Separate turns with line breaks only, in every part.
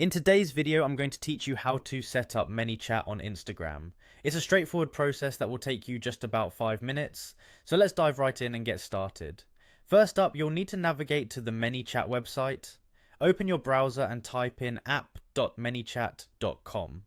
In today's video, I'm going to teach you how to set up Manychat on Instagram. It's a straightforward process that will take you just about 5 minutes, so let's dive right in and get started. First up, you'll need to navigate to the Manychat website. Open your browser and type in app.manychat.com.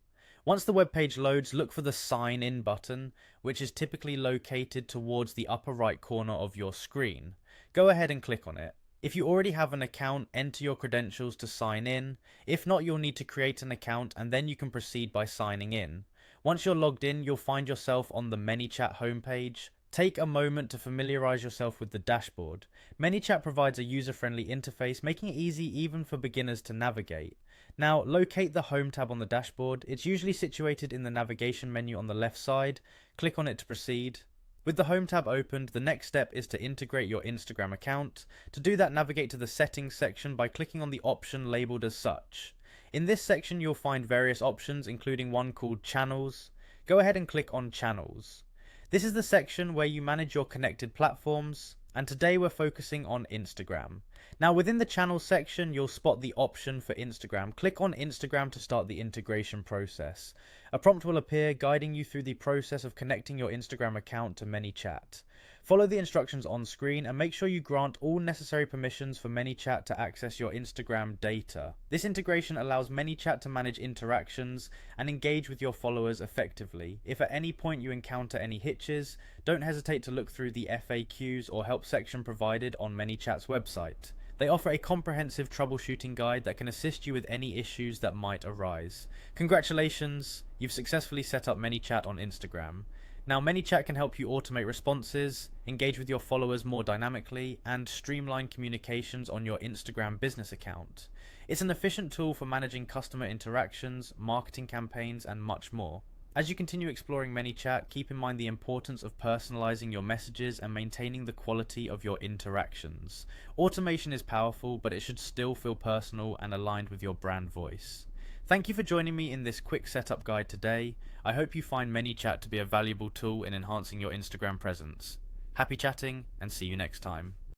Once the web page loads, look for the sign in button, which is typically located towards the upper right corner of your screen. Go ahead and click on it. If you already have an account, enter your credentials to sign in. If not, you'll need to create an account and then you can proceed by signing in. Once you're logged in, you'll find yourself on the Manychat homepage. Take a moment to familiarize yourself with the dashboard. Manychat provides a user-friendly interface, making it easy even for beginners to navigate. Now, locate the Home tab on the dashboard. It's usually situated in the navigation menu on the left side. Click on it to proceed. With the Home tab opened, the next step is to integrate your Instagram account. To do that, navigate to the Settings section by clicking on the option labeled as such. In this section, you'll find various options, including one called Channels. Go ahead and click on Channels. This is the section where you manage your connected platforms, and today we're focusing on Instagram. Now within the Channels section, you'll spot the option for Instagram. Click on Instagram to start the integration process. A prompt will appear guiding you through the process of connecting your Instagram account to Manychat. Follow the instructions on screen and make sure you grant all necessary permissions for Manychat to access your Instagram data. This integration allows Manychat to manage interactions and engage with your followers effectively. If at any point you encounter any hitches, don't hesitate to look through the FAQs or help section provided on Manychat's website. They offer a comprehensive troubleshooting guide that can assist you with any issues that might arise. Congratulations, you've successfully set up Manychat on Instagram. Now Manychat can help you automate responses, engage with your followers more dynamically, and streamline communications on your Instagram business account. It's an efficient tool for managing customer interactions, marketing campaigns, and much more. As you continue exploring Manychat, keep in mind the importance of personalizing your messages and maintaining the quality of your interactions. Automation is powerful, but it should still feel personal and aligned with your brand voice. Thank you for joining me in this quick setup guide today. I hope you find Manychat to be a valuable tool in enhancing your Instagram presence. Happy chatting, and see you next time.